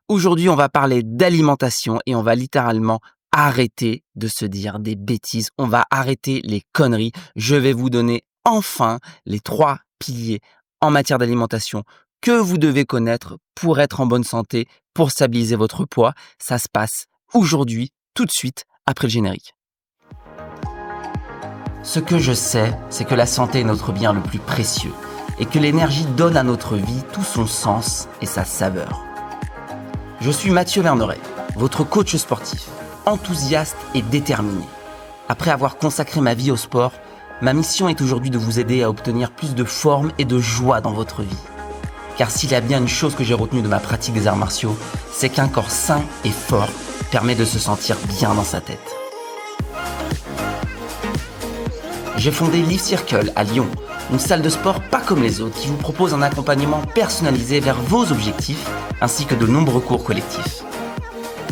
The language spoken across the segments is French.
Aujourd'hui, on va parler d'alimentation et on va littéralement arrêter de se dire des bêtises. On va arrêter les conneries. Je vais vous donner enfin les 3 piliers en matière d'alimentation que vous devez connaître pour être en bonne santé, pour stabiliser votre poids. Ça se passe aujourd'hui, tout de suite, après le générique. Ce que je sais, c'est que la santé est notre bien le plus précieux et que l'énergie donne à notre vie tout son sens et sa saveur. Je suis Mathieu Verneret, votre coach sportif, enthousiaste et déterminé. Après avoir consacré ma vie au sport, ma mission est aujourd'hui de vous aider à obtenir plus de forme et de joie dans votre vie. Car s'il y a bien une chose que j'ai retenue de ma pratique des arts martiaux, c'est qu'un corps sain et fort permet de se sentir bien dans sa tête. J'ai fondé Live Circle à Lyon, une salle de sport pas comme les autres qui vous propose un accompagnement personnalisé vers vos objectifs ainsi que de nombreux cours collectifs.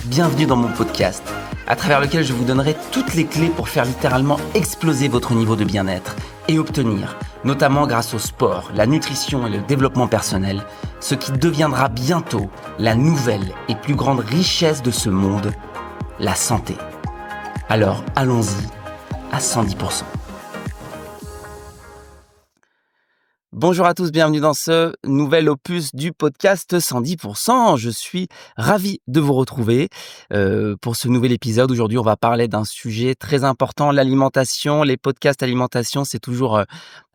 Bienvenue dans mon podcast, à travers lequel je vous donnerai toutes les clés pour faire littéralement exploser votre niveau de bien-être et obtenir, notamment grâce au sport, la nutrition et le développement personnel, ce qui deviendra bientôt la nouvelle et plus grande richesse de ce monde, la santé. Alors allons-y à 110%. Bonjour à tous, bienvenue dans ce nouvel opus du podcast 110%. Je suis ravi de vous retrouver pour ce nouvel épisode. Aujourd'hui, on va parler d'un sujet très important, l'alimentation. Les podcasts alimentation, c'est toujours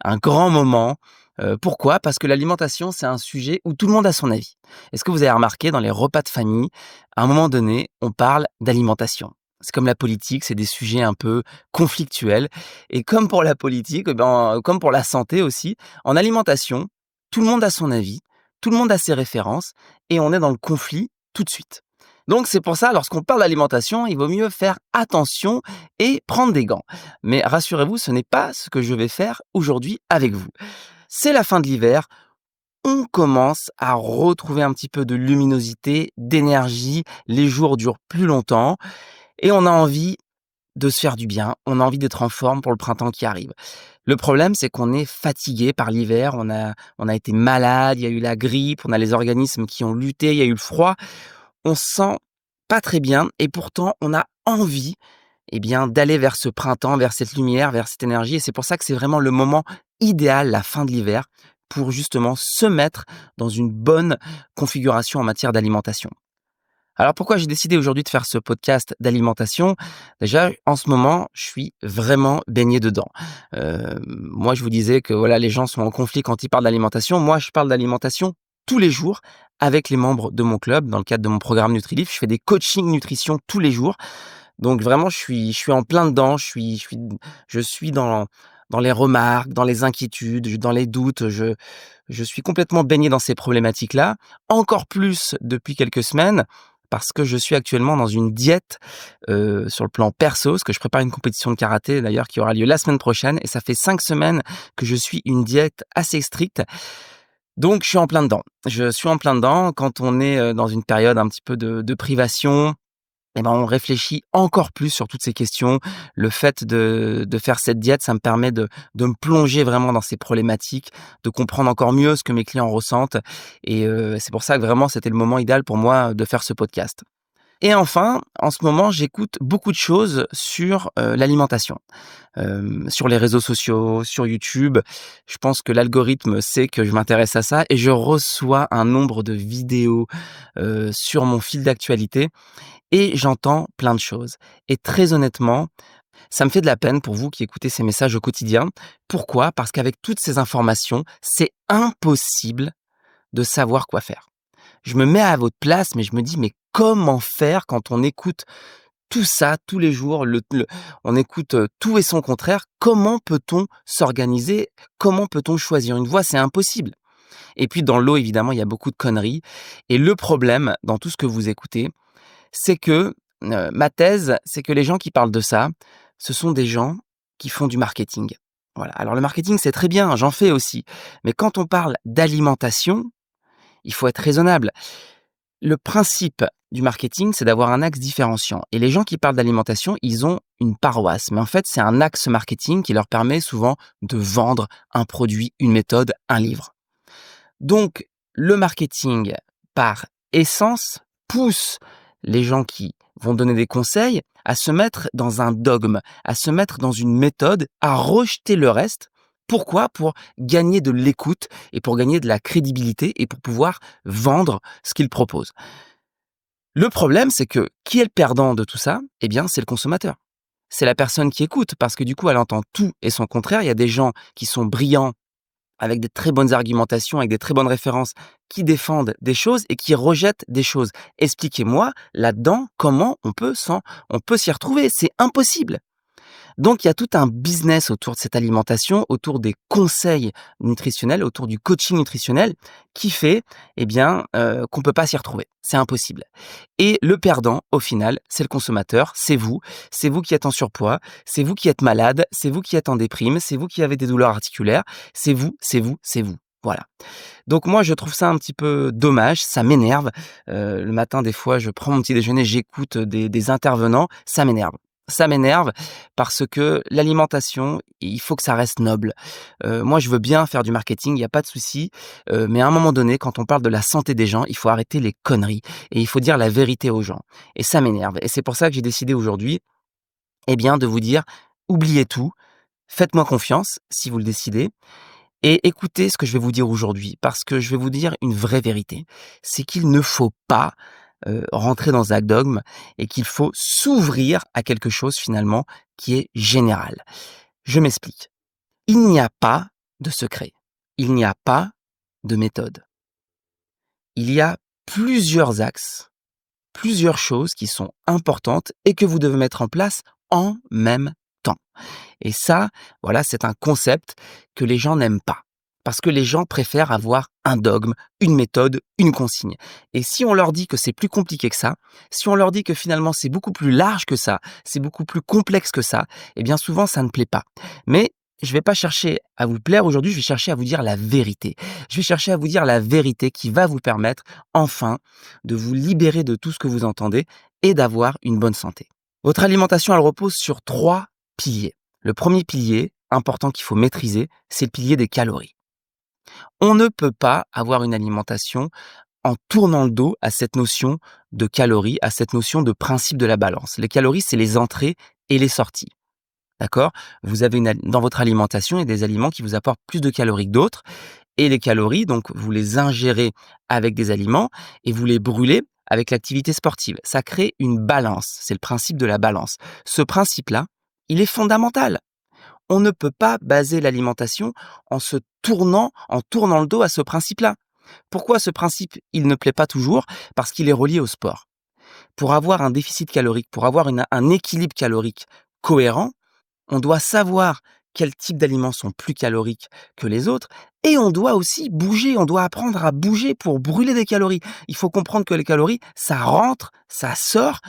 un grand moment. Pourquoi ? Parce que l'alimentation, c'est un sujet où tout le monde a son avis. Est-ce que vous avez remarqué dans les repas de famille, à un moment donné, on parle d'alimentation ? C'est comme la politique, c'est des sujets un peu conflictuels. Et comme pour la politique, comme pour la santé aussi, en alimentation, tout le monde a son avis, tout le monde a ses références, et on est dans le conflit tout de suite. Donc c'est pour ça, lorsqu'on parle d'alimentation, il vaut mieux faire attention et prendre des gants. Mais rassurez-vous, ce n'est pas ce que je vais faire aujourd'hui avec vous. C'est la fin de l'hiver. On commence à retrouver un petit peu de luminosité, d'énergie. Les jours durent plus longtemps. Et on a envie de se faire du bien, on a envie d'être en forme pour le printemps qui arrive. Le problème, c'est qu'on est fatigué par l'hiver, on a été malade, il y a eu la grippe, on a les organismes qui ont lutté, il y a eu le froid. On se sent pas très bien et pourtant on a envie d'aller vers ce printemps, vers cette lumière, vers cette énergie. Et c'est pour ça que c'est vraiment le moment idéal, la fin de l'hiver, pour justement se mettre dans une bonne configuration en matière d'alimentation. Alors pourquoi j'ai décidé aujourd'hui de faire ce podcast d'alimentation ? Déjà, en ce moment, je suis vraiment baigné dedans. Moi, je vous disais que voilà, les gens sont en conflit quand ils parlent d'alimentation. Moi, je parle d'alimentation tous les jours avec les membres de mon club dans le cadre de mon programme NutriLife. Je fais des coachings nutrition tous les jours. Donc vraiment, je suis en plein dedans. Je suis dans les remarques, dans les inquiétudes, dans les doutes. Je suis complètement baigné dans ces problématiques-là. Encore plus depuis quelques semaines, parce que je suis actuellement dans une diète sur le plan perso, parce que je prépare une compétition de karaté d'ailleurs qui aura lieu la semaine prochaine, et ça fait 5 semaines que je suis une diète assez stricte. Donc je suis en plein dedans. Je suis en plein dedans. Quand on est dans une période un petit peu de privation, on réfléchit encore plus sur toutes ces questions. Le fait de faire cette diète, ça me permet de me plonger vraiment dans ces problématiques, de comprendre encore mieux ce que mes clients ressentent. Et c'est pour ça que vraiment, c'était le moment idéal pour moi de faire ce podcast. Et enfin, en ce moment, j'écoute beaucoup de choses sur l'alimentation. Sur les réseaux sociaux, sur YouTube. Je pense que l'algorithme sait que je m'intéresse à ça et je reçois un nombre de vidéos sur mon fil d'actualité. Et j'entends plein de choses. Et très honnêtement, ça me fait de la peine pour vous qui écoutez ces messages au quotidien. Pourquoi ? Parce qu'avec toutes ces informations, c'est impossible de savoir quoi faire. Je me mets à votre place, mais je me dis, mais comment faire quand on écoute tout ça tous les jours, on écoute tout et son contraire. Comment peut-on s'organiser ? Comment peut-on choisir une voie ? C'est impossible. Et puis dans l'eau, évidemment, il y a beaucoup de conneries. Et le problème dans tout ce que vous écoutez, c'est que ma thèse, c'est que les gens qui parlent de ça, ce sont des gens qui font du marketing. Voilà. Alors le marketing, c'est très bien, j'en fais aussi. Mais quand on parle d'alimentation, il faut être raisonnable. Le principe du marketing, c'est d'avoir un axe différenciant. Et les gens qui parlent d'alimentation, ils ont une paroisse. Mais en fait, c'est un axe marketing qui leur permet souvent de vendre un produit, une méthode, un livre. Donc, le marketing, par essence, pousse les gens qui vont donner des conseils à se mettre dans un dogme, à se mettre dans une méthode, à rejeter le reste. Pourquoi? Pour gagner de l'écoute et pour gagner de la crédibilité et pour pouvoir vendre ce qu'ils proposent. Le problème, c'est que qui est le perdant de tout ça? Eh bien, c'est le consommateur. C'est la personne qui écoute parce que du coup, elle entend tout et son contraire. Il y a des gens qui sont brillants avec des très bonnes argumentations, avec des très bonnes références, qui défendent des choses et qui rejettent des choses. Expliquez-moi là-dedans comment on peut s'y retrouver. C'est impossible. Donc, il y a tout un business autour de cette alimentation, autour des conseils nutritionnels, autour du coaching nutritionnel qui fait, qu'on peut pas s'y retrouver. C'est impossible. Et le perdant, au final, c'est le consommateur, c'est vous. C'est vous qui êtes en surpoids, c'est vous qui êtes malade, c'est vous qui êtes en déprime, c'est vous qui avez des douleurs articulaires, c'est vous, c'est vous, c'est vous. Voilà. Donc moi, je trouve ça un petit peu dommage, ça m'énerve. Le matin, des fois, je prends mon petit déjeuner, j'écoute des intervenants, ça m'énerve. Ça m'énerve parce que l'alimentation, il faut que ça reste noble. Moi, je veux bien faire du marketing, il y a pas de souci, mais à un moment donné, quand on parle de la santé des gens, il faut arrêter les conneries et il faut dire la vérité aux gens et ça m'énerve et c'est pour ça que j'ai décidé aujourd'hui, de vous dire: «Oubliez tout, faites-moi confiance si vous le décidez et écoutez ce que je vais vous dire aujourd'hui, parce que je vais vous dire une vraie vérité. C'est qu'il ne faut pas, rentrer dans un dogme et qu'il faut s'ouvrir à quelque chose finalement qui est général. Je m'explique. Il n'y a pas de secret. Il n'y a pas de méthode. Il y a plusieurs axes, plusieurs choses qui sont importantes et que vous devez mettre en place en même temps. Et ça, voilà, c'est un concept que les gens n'aiment pas. Parce que les gens préfèrent avoir un dogme, une méthode, une consigne. Et si on leur dit que c'est plus compliqué que ça, si on leur dit que finalement c'est beaucoup plus large que ça, c'est beaucoup plus complexe que ça, eh bien souvent ça ne plaît pas. Mais je vais pas chercher à vous plaire aujourd'hui, je vais chercher à vous dire la vérité. Je vais chercher à vous dire la vérité qui va vous permettre enfin de vous libérer de tout ce que vous entendez et d'avoir une bonne santé. Votre alimentation, elle repose sur 3 piliers. Le premier pilier, important qu'il faut maîtriser, c'est le pilier des calories. On ne peut pas avoir une alimentation en tournant le dos à cette notion de calories, à cette notion de principe de la balance. Les calories, c'est les entrées et les sorties. D'accord? Vous avez dans votre alimentation, il y a des aliments qui vous apportent plus de calories que d'autres. Et les calories, donc, vous les ingérez avec des aliments et vous les brûlez avec l'activité sportive. Ça crée une balance. C'est le principe de la balance. Ce principe-là, il est fondamental. On ne peut pas baser l'alimentation en tournant le dos à ce principe-là. Pourquoi ce principe, il ne plaît pas toujours? Parce qu'il est relié au sport. Pour avoir un déficit calorique, pour avoir un équilibre calorique cohérent, on doit savoir quels types d'aliments sont plus caloriques que les autres et on doit aussi bouger, on doit apprendre à bouger pour brûler des calories. Il faut comprendre que les calories, ça rentre, ça sort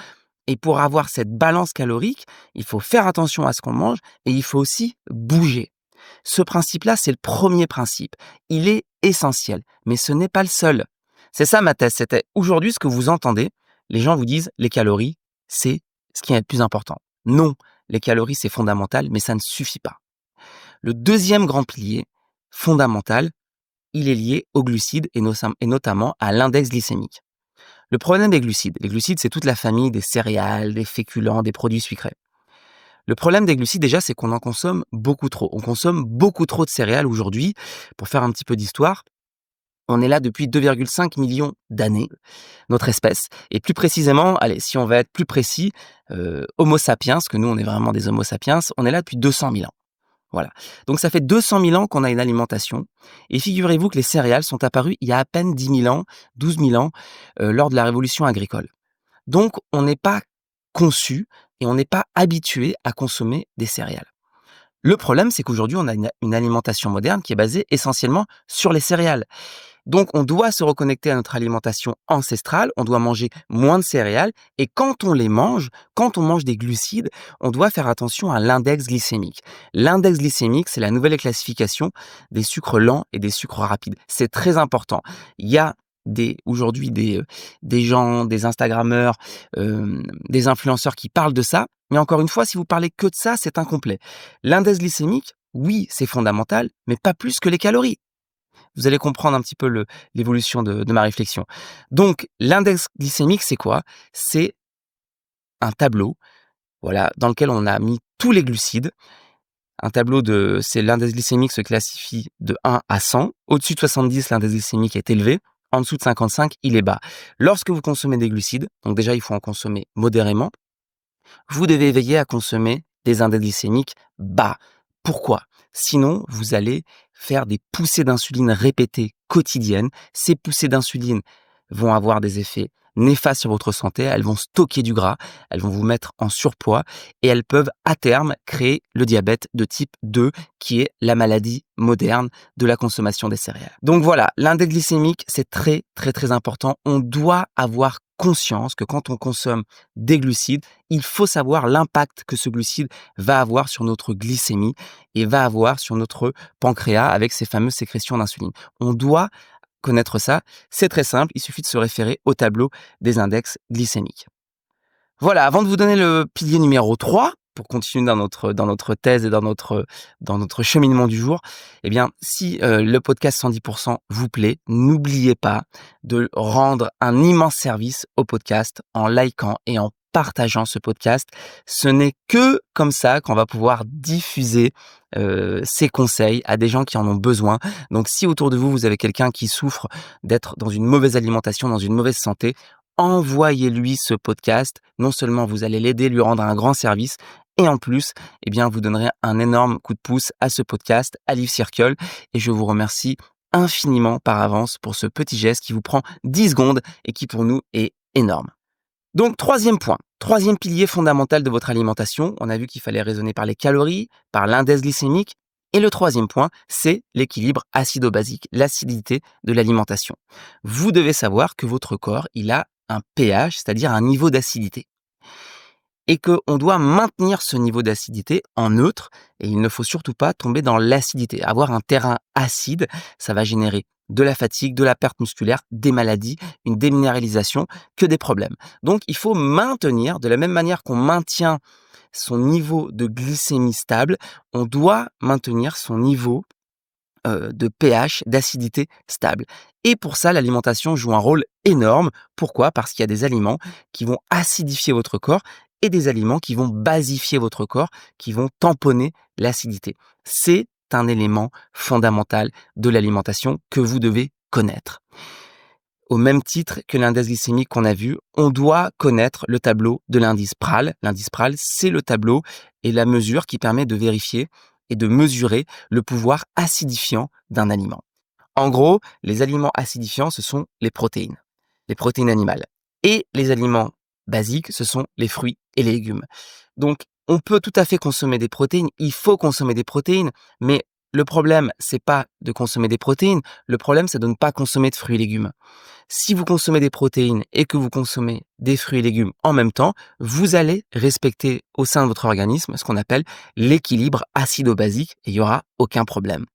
et pour avoir cette balance calorique, il faut faire attention à ce qu'on mange et il faut aussi bouger. Ce principe-là, c'est le premier principe. Il est essentiel, mais ce n'est pas le seul. C'est ça ma thèse, c'était aujourd'hui ce que vous entendez, les gens vous disent les calories, c'est ce qui est le plus important. Non, les calories c'est fondamental, mais ça ne suffit pas. Le deuxième grand pilier, fondamental, il est lié aux glucides et notamment à l'index glycémique. Le problème des glucides, les glucides c'est toute la famille des céréales, des féculents, des produits sucrés. Le problème des glucides déjà c'est qu'on en consomme beaucoup trop. On consomme beaucoup trop de céréales aujourd'hui. Pour faire un petit peu d'histoire, on est là depuis 2,5 millions d'années, notre espèce. Et plus précisément, allez, si on va être plus précis, Homo sapiens, parce que nous on est vraiment des Homo sapiens, on est là depuis 200 000 ans. Voilà. Donc ça fait 200 000 ans qu'on a une alimentation. Et figurez-vous que les céréales sont apparues il y a à peine 10 000 ans, 12 000 ans, lors de la révolution agricole. Donc on n'est pas conçu et on n'est pas habitué à consommer des céréales. Le problème, c'est qu'aujourd'hui, on a une alimentation moderne qui est basée essentiellement sur les céréales. Donc, on doit se reconnecter à notre alimentation ancestrale, on doit manger moins de céréales et quand on les mange, quand on mange des glucides, on doit faire attention à l'index glycémique. L'index glycémique, c'est la nouvelle classification des sucres lents et des sucres rapides. C'est très important. Il y a aujourd'hui des gens, des Instagrammeurs, des influenceurs qui parlent de ça, mais encore une fois, si vous parlez que de ça, c'est incomplet. L'index glycémique, oui, c'est fondamental, mais pas plus que les calories. Vous allez comprendre un petit peu l'évolution de ma réflexion. Donc, l'index glycémique, c'est quoi? C'est un tableau, voilà, dans lequel on a mis tous les glucides. C'est l'index glycémique se classifie de 1 à 100. Au-dessus de 70, l'index glycémique est élevé. En dessous de 55, il est bas. Lorsque vous consommez des glucides, donc déjà, il faut en consommer modérément, vous devez veiller à consommer des index glycémiques bas. Pourquoi? Sinon, vous allez faire des poussées d'insuline répétées quotidiennes. Ces poussées d'insuline vont avoir des effets néfastes sur votre santé. Elles vont stocker du gras, elles vont vous mettre en surpoids et elles peuvent à terme créer le diabète de type 2 qui est la maladie moderne de la consommation des céréales. Donc voilà, l'index glycémique, c'est très très très important. On doit avoir conscience que quand on consomme des glucides, il faut savoir l'impact que ce glucide va avoir sur notre glycémie et va avoir sur notre pancréas avec ces fameuses sécrétions d'insuline. On doit connaître ça, c'est très simple, il suffit de se référer au tableau des index glycémiques. Voilà, avant de vous donner le pilier numéro 3, pour continuer dans notre thèse et dans notre cheminement du jour, eh bien, si le podcast 110% vous plaît, n'oubliez pas de rendre un immense service au podcast en likant et en partageant ce podcast. Ce n'est que comme ça qu'on va pouvoir diffuser ces conseils à des gens qui en ont besoin. Donc, si autour de vous, vous avez quelqu'un qui souffre d'être dans une mauvaise alimentation, dans une mauvaise santé, envoyez-lui ce podcast. Non seulement vous allez l'aider, lui rendre un grand service, et en plus, eh bien, vous donnerez un énorme coup de pouce à ce podcast, à Live Circle. Et je vous remercie infiniment par avance pour ce petit geste qui vous prend 10 secondes et qui pour nous est énorme. Donc, troisième point, troisième pilier fondamental de votre alimentation. On a vu qu'il fallait raisonner par les calories, par l'index glycémique. Et le troisième point, c'est l'équilibre acido-basique, l'acidité de l'alimentation. Vous devez savoir que votre corps, il a un pH, c'est-à-dire un niveau d'acidité. Et qu'on doit maintenir ce niveau d'acidité en neutre, et il ne faut surtout pas tomber dans l'acidité. Avoir un terrain acide, ça va générer de la fatigue, de la perte musculaire, des maladies, une déminéralisation, que des problèmes. Donc il faut maintenir, de la même manière qu'on maintient son niveau de glycémie stable, on doit maintenir son niveau de pH, d'acidité stable. Et pour ça, l'alimentation joue un rôle énorme. Pourquoi? Parce qu'il y a des aliments qui vont acidifier votre corps et des aliments qui vont basifier votre corps, qui vont tamponner l'acidité. C'est un élément fondamental de l'alimentation que vous devez connaître. Au même titre que l'index glycémique qu'on a vu, on doit connaître le tableau de l'indice PRAL. L'indice PRAL, c'est le tableau et la mesure qui permet de vérifier et de mesurer le pouvoir acidifiant d'un aliment. En gros, les aliments acidifiants, ce sont les protéines animales. Et les aliments basiques, ce sont les fruits et les légumes. Donc, on peut tout à fait consommer des protéines, il faut consommer des protéines, mais le problème, c'est pas de consommer des protéines, le problème, c'est de ne pas consommer de fruits et légumes. Si vous consommez des protéines et que vous consommez des fruits et légumes en même temps, vous allez respecter au sein de votre organisme ce qu'on appelle l'équilibre acido-basique et il n'y aura aucun problème.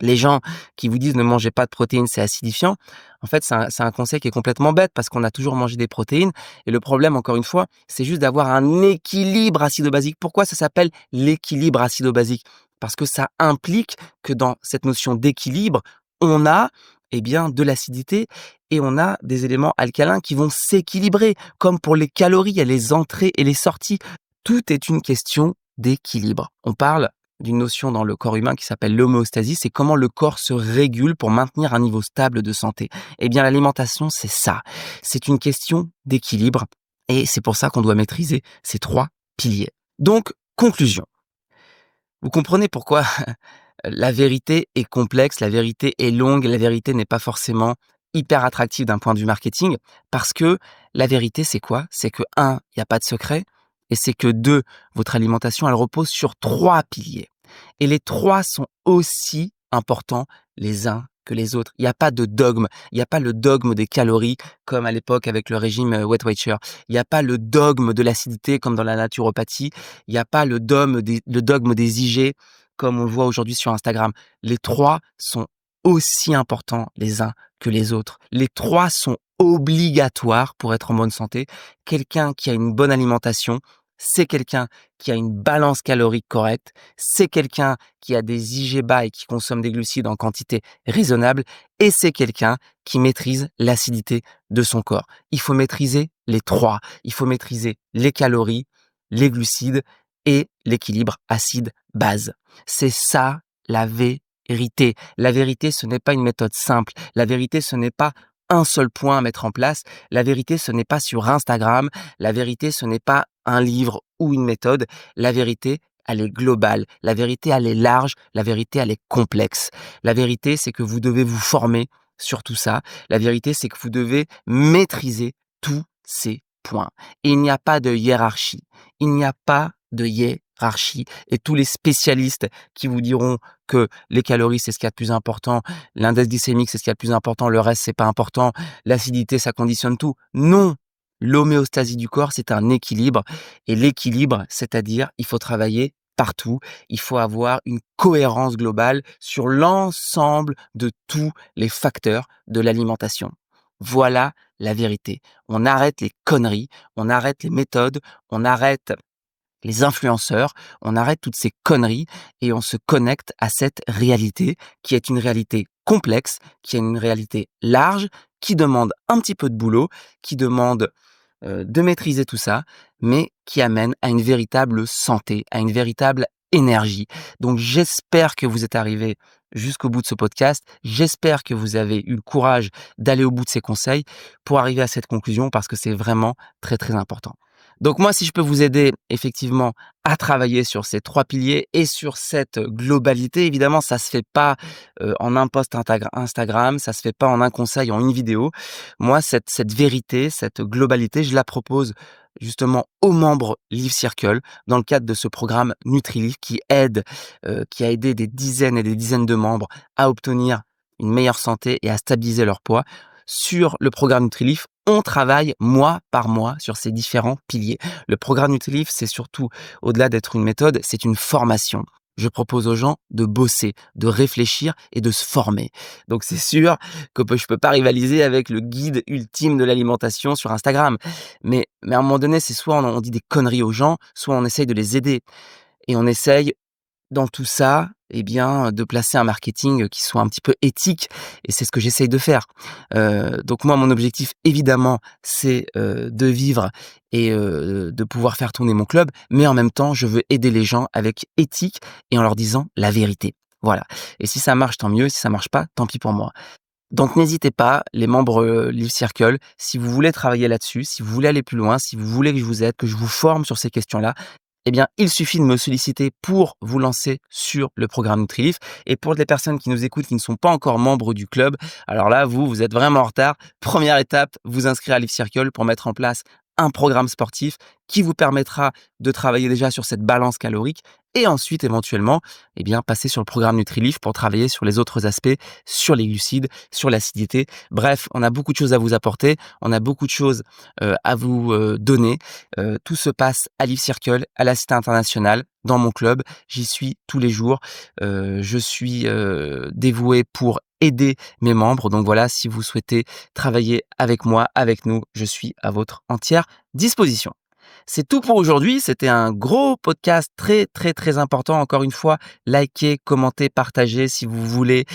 Les gens qui vous disent ne mangez pas de protéines, c'est acidifiant. En fait, c'est un conseil qui est complètement bête parce qu'on a toujours mangé des protéines. Et le problème, encore une fois, c'est juste d'avoir un équilibre acido-basique. Pourquoi ça s'appelle l'équilibre acido-basique? Parce que ça implique que dans cette notion d'équilibre, on a de l'acidité et on a des éléments alcalins qui vont s'équilibrer. Comme pour les calories, il y a les entrées et les sorties. Tout est une question d'équilibre. On parle d'une notion dans le corps humain qui s'appelle l'homéostasie, c'est comment le corps se régule pour maintenir un niveau stable de santé. Eh bien, l'alimentation, c'est ça. C'est une question d'équilibre et c'est pour ça qu'on doit maîtriser ces 3 piliers. Donc, conclusion. Vous comprenez pourquoi la vérité est complexe, la vérité est longue, la vérité n'est pas forcément hyper attractive d'un point de vue marketing, parce que la vérité, c'est quoi? C'est que 1, il n'y a pas de secret, et c'est que 2, votre alimentation, elle repose sur 3 piliers. Et les 3 sont aussi importants les uns que les autres. Il n'y a pas de dogme. Il n'y a pas le dogme des calories, comme à l'époque avec le régime Weight Watcher. Il n'y a pas le dogme de l'acidité, comme dans la naturopathie. Il n'y a pas le dogme des IG, comme on le voit aujourd'hui sur Instagram. Les 3 sont aussi importants les uns que les autres. Les 3 sont obligatoires pour être en bonne santé. Quelqu'un qui a une bonne alimentation, c'est quelqu'un qui a une balance calorique correcte, c'est quelqu'un qui a des IG bas et qui consomme des glucides en quantité raisonnable, et c'est quelqu'un qui maîtrise l'acidité de son corps. Il faut maîtriser les trois. Il faut maîtriser les calories, les glucides et l'équilibre acide-base. C'est ça la vérité. La vérité, ce n'est pas une méthode simple. La vérité, ce n'est pas un seul point à mettre en place. La vérité, ce n'est pas sur Instagram. La vérité, ce n'est pas un livre ou une méthode. La vérité, elle est globale. La vérité, elle est large. La vérité, elle est complexe. La vérité, c'est que vous devez vous former sur tout ça. La vérité, c'est que vous devez maîtriser tous ces points. Et il n'y a pas de hiérarchie. Il n'y a pas de hiérarchie. Et tous les spécialistes qui vous diront que les calories, c'est ce qu'il y a de plus important, l'index glycémique, c'est ce qu'il y a de plus important, le reste, c'est pas important, l'acidité, ça conditionne tout. Non! L'homéostasie du corps, c'est un équilibre. Et l'équilibre, c'est-à-dire, il faut travailler partout. Il faut avoir une cohérence globale sur l'ensemble de tous les facteurs de l'alimentation. Voilà la vérité. On arrête les conneries, on arrête les méthodes, on arrête les influenceurs, on arrête toutes ces conneries et on se connecte à cette réalité qui est une réalité complexe, qui est une réalité large, qui demande un petit peu de boulot, qui demande de maîtriser tout ça, mais qui amène à une véritable santé, à une véritable énergie. Donc j'espère que vous êtes arrivés jusqu'au bout de ce podcast. J'espère que vous avez eu le courage d'aller au bout de ces conseils pour arriver à cette conclusion parce que c'est vraiment très très important. Donc moi, si je peux vous aider effectivement à travailler sur ces 3 piliers et sur cette globalité, évidemment, ça se fait pas en un post Instagram, ça se fait pas en un conseil, en une vidéo. Moi, cette vérité, cette globalité, je la propose justement aux membres Live Circle dans le cadre de ce programme NutriLife qui a aidé des dizaines et des dizaines de membres à obtenir une meilleure santé et à stabiliser leur poids. Sur le programme NutriLife, on travaille mois par mois sur ces différents piliers. Le programme NutriLife, c'est surtout, au-delà d'être une méthode, c'est une formation. Je propose aux gens de bosser, de réfléchir et de se former. Donc c'est sûr que je peux pas rivaliser avec le guide ultime de l'alimentation sur Instagram. Mais à un moment donné, c'est soit on dit des conneries aux gens, soit on essaye de les aider. Et on essaye dans tout ça, eh bien, de placer un marketing qui soit un petit peu éthique et c'est ce que j'essaye de faire. Donc moi, mon objectif, évidemment, c'est de vivre et de pouvoir faire tourner mon club, mais en même temps, je veux aider les gens avec éthique et en leur disant la vérité. Voilà. Et si ça marche, tant mieux. Si ça marche pas, tant pis pour moi. Donc n'hésitez pas, les membres Live Circle, si vous voulez travailler là-dessus, si vous voulez aller plus loin, si vous voulez que je vous aide, que je vous forme sur ces questions-là, eh bien, il suffit de me solliciter pour vous lancer sur le programme NutriLife. Et pour les personnes qui nous écoutent, qui ne sont pas encore membres du club, alors là, vous êtes vraiment en retard. Première étape, vous inscrire à Live Circle pour mettre en place un programme sportif qui vous permettra de travailler déjà sur cette balance calorique et ensuite, éventuellement, eh bien, passer sur le programme NutriLife pour travailler sur les autres aspects, sur les glucides, sur l'acidité. Bref, on a beaucoup de choses à vous apporter, on a beaucoup de choses à vous donner. Tout se passe à Live Circle, à la Cité internationale, dans mon club. J'y suis tous les jours. Je suis dévoué pour aider mes membres. Donc voilà, si vous souhaitez travailler avec moi, avec nous, je suis à votre entière disposition. C'est tout pour aujourd'hui. C'était un gros podcast très, très, très important. Encore une fois, likez, commentez, partagez si vous voulez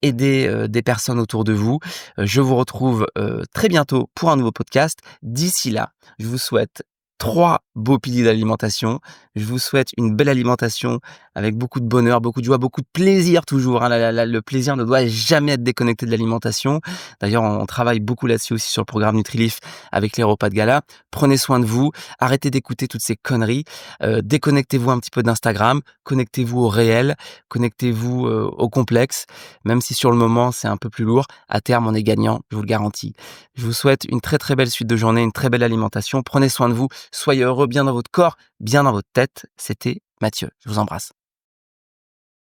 aider des personnes autour de vous. Je vous retrouve très bientôt pour un nouveau podcast. D'ici là, je vous souhaite 3 beaux piliers d'alimentation. Je vous souhaite une belle alimentation avec beaucoup de bonheur, beaucoup de joie, beaucoup de plaisir toujours. Hein. Le plaisir ne doit jamais être déconnecté de l'alimentation. D'ailleurs, on travaille beaucoup là-dessus aussi sur le programme NutriLife avec les repas de gala. Prenez soin de vous, arrêtez d'écouter toutes ces conneries, déconnectez-vous un petit peu d'Instagram, connectez-vous au réel, connectez-vous au complexe. Même si sur le moment, c'est un peu plus lourd, à terme, on est gagnant, je vous le garantis. Je vous souhaite une très très belle suite de journée, une très belle alimentation. Prenez soin de vous, soyez heureux bien dans votre corps, bien dans votre tête. C'était Mathieu, je vous embrasse.